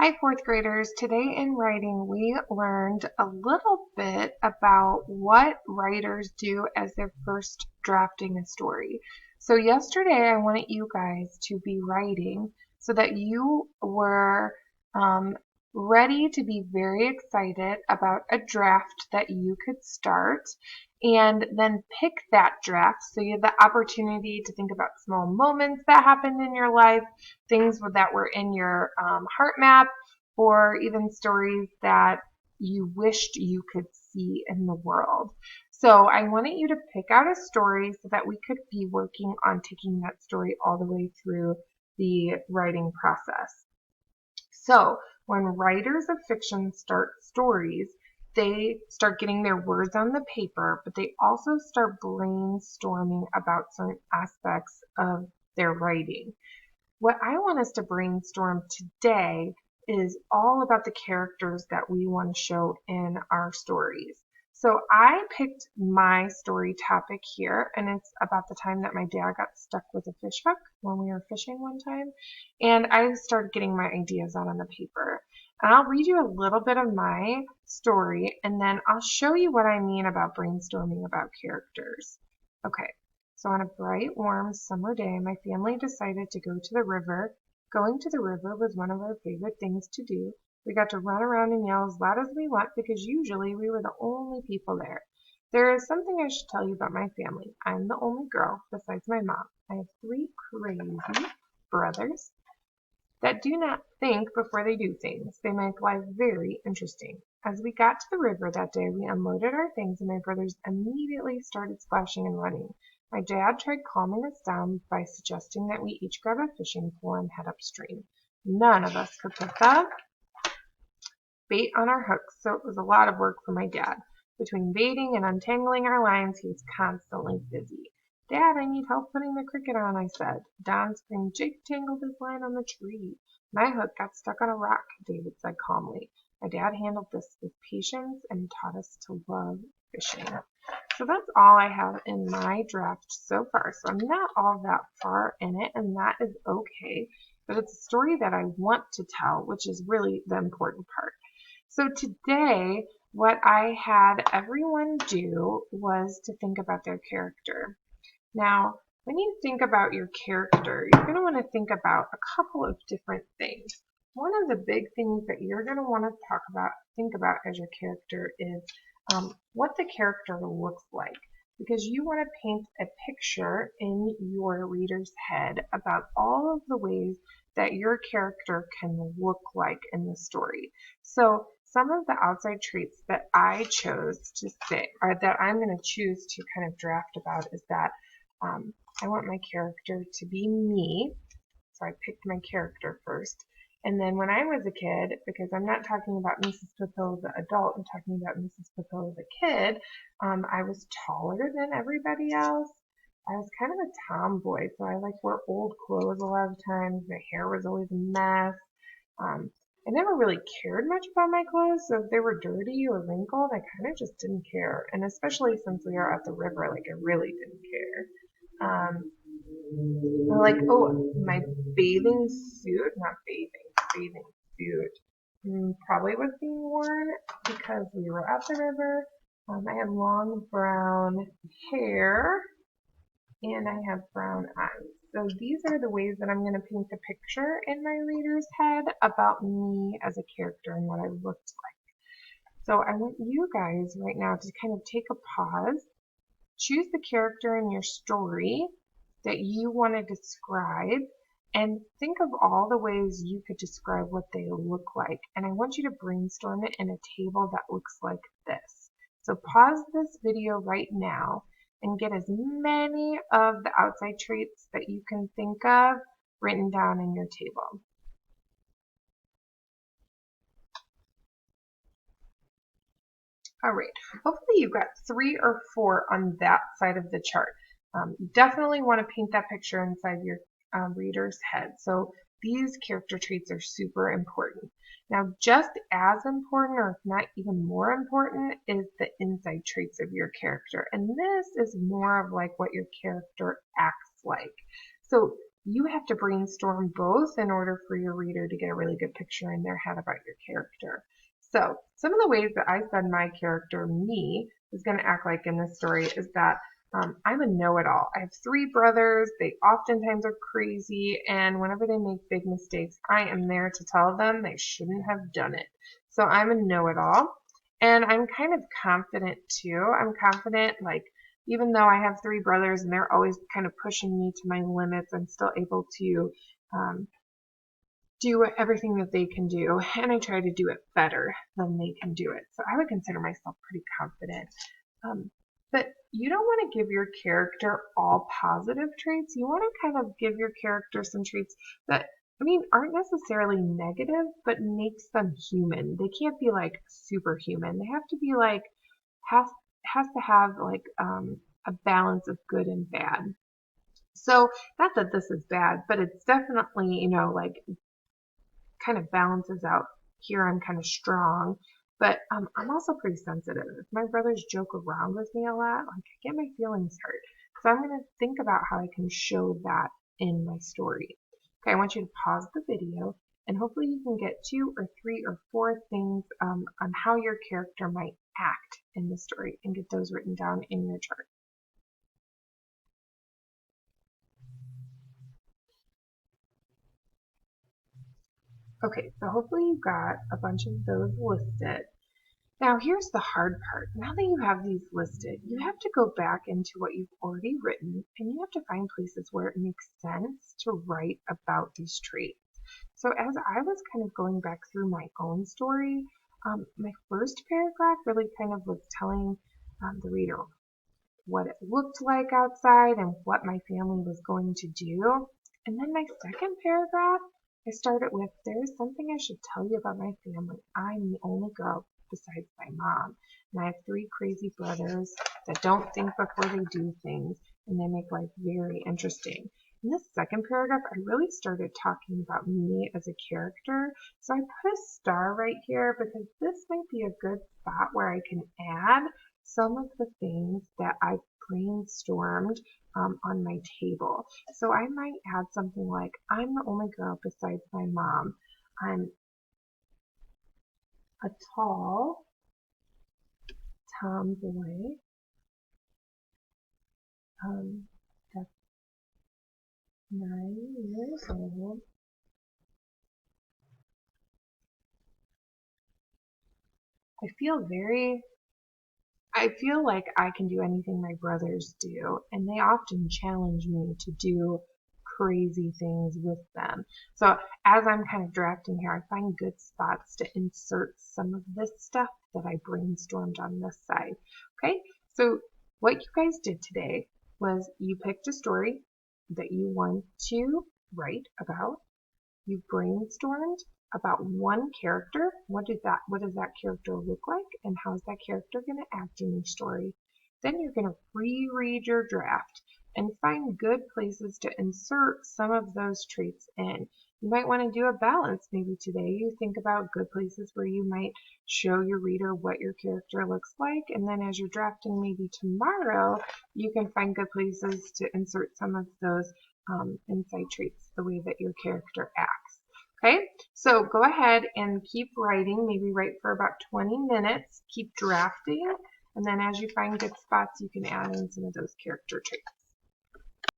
Hi, fourth graders. Today in writing, we learned a little bit about what writers do as they're first drafting a story. So yesterday, I wanted you guys to be writing so that you were ready to be very excited about a draft that you could start and then pick that draft. So you have the opportunity to think about small moments that happened in your life, things that were in your heart map, or even stories that you wished you could see in the world. So I wanted you to pick out a story so that we could be working on taking that story all the way through the writing process. So when writers of fiction start stories, they start getting their words on the paper, but they also start brainstorming about certain aspects of their writing. What I want us to brainstorm today is all about the characters that we want to show in our stories. So I picked my story topic here, and it's about the time that my dad got stuck with a fish hook when we were fishing one time. And I started getting my ideas out on the paper. And I'll read you a little bit of my story, and then I'll show you what I mean about brainstorming about characters. Okay. So on a bright, warm summer day, my family decided to go to the river. Going to the river was one of our favorite things to do. We got to run around and yell as loud as we want because usually we were the only people there. There is something I should tell you about my family. I'm the only girl besides my mom. I have three crazy brothers that do not think before they do things. They make life very interesting. As we got to the river that day, we unloaded our things and my brothers immediately started splashing and running. My dad tried calming us down by suggesting that we each grab a fishing pole and head upstream. None of us could put the bait on our hooks, so it was a lot of work for my dad. Between baiting and untangling our lines, he was constantly busy. Dad, I need help putting the cricket on, I said. Don screamed, Jake tangled his line on the tree. My hook got stuck on a rock, David said calmly. My dad handled this with patience and taught us to love fishing. So that's all I have in my draft so far. So I'm not all that far in it, and that is okay. But it's a story that I want to tell, which is really the important part. So today, what I had everyone do was to think about their character. Now, when you think about your character, you're going to want to think about a couple of different things. One of the big things that you're going to want to think about as your character is what the character looks like. Because you want to paint a picture in your reader's head about all of the ways that your character can look like in the story. So some of the outside traits that I chose to say, or that I'm going to choose to kind of draft about, is that I want my character to be me. So I picked my character first. And then when I was a kid, because I'm not talking about Mrs. Popill the adult, I'm talking about Mrs. Popill the kid, I was taller than everybody else. I was kind of a tomboy, so I wore old clothes a lot of times. My hair was always a mess. I never really cared much about my clothes, so if they were dirty or wrinkled, I kind of just didn't care. And especially since we are at the river, I really didn't care. Oh, my bathing suit, not bathing suit, probably was being worn because we were at the river. I have long brown hair and I have brown eyes. So these are the ways that I'm going to paint the picture in my reader's head about me as a character and what I looked like. So I want you guys right now to kind of take a pause, choose the character in your story that you want to describe, and think of all the ways you could describe what they look like. And I want you to brainstorm it in a table that looks like this. So pause this video right now and get as many of the outside traits that you can think of written down in your table. All right, hopefully you've got 3 or 4 on that side of the chart. You definitely want to paint that picture inside your reader's head. So these character traits are super important. Now, just as important, or if not even more important, is the inside traits of your character. And this is more of what your character acts like. So you have to brainstorm both in order for your reader to get a really good picture in their head about your character. So some of the ways that I said my character, me, is going to act like in this story is that I'm a know-it-all. I have 3 brothers. They oftentimes are crazy, and whenever they make big mistakes, I am there to tell them they shouldn't have done it. So I'm a know-it-all, and I'm kind of confident too. I'm confident, like, even though I have 3 brothers and they're always kind of pushing me to my limits, I'm still able to do everything that they can do, and I try to do it better than they can do it. So I would consider myself pretty confident. But you don't want to give your character all positive traits. You want to kind of give your character some traits that, I mean, aren't necessarily negative, but makes them human. They can't be like superhuman. They have to be like, has to have like a balance of good and bad. So not that this is bad, but it's definitely, you know, like kind of balances out. Here I'm kind of strong, but I'm also pretty sensitive. If my brothers joke around with me a lot, like I get my feelings hurt. So I'm going to think about how I can show that in my story. Okay, I want you to pause the video and hopefully you can get 2 or 3 or 4 things on how your character might act in the story and get those written down in your chart. Okay, so hopefully you got a bunch of those listed. Now here's the hard part. Now that you have these listed, you have to go back into what you've already written and you have to find places where it makes sense to write about these traits. So as I was kind of going back through my own story, my first paragraph really kind of was telling the reader what it looked like outside and what my family was going to do. And then my second paragraph, I started with, there is something I should tell you about my family. I'm the only girl besides my mom. And I have 3 crazy brothers that don't think before they do things, and they make life very interesting. In this second paragraph, I really started talking about me as a character. So I put a star right here because this might be a good spot where I can add some of the things that I've brainstormed on my table. So I might add something like, I'm the only girl besides my mom. I'm a tall tomboy. That's 9 years old. I feel like I can do anything my brothers do, and they often challenge me to do crazy things with them. So as I'm kind of drafting here, I find good spots to insert some of this stuff that I brainstormed on this side. Okay, so what you guys did today was you picked a story that you want to write about. You brainstormed about one character. What does that character look like, and how is that character going to act in your story? Then you're going to reread your draft and find good places to insert some of those traits in. You might want to do a balance. Maybe today you think about good places where you might show your reader what your character looks like, and then as you're drafting maybe tomorrow, you can find good places to insert some of those insight traits, the way that your character acts. Okay, so go ahead and keep writing, maybe write for about 20 minutes, keep drafting, and then as you find good spots, you can add in some of those character traits.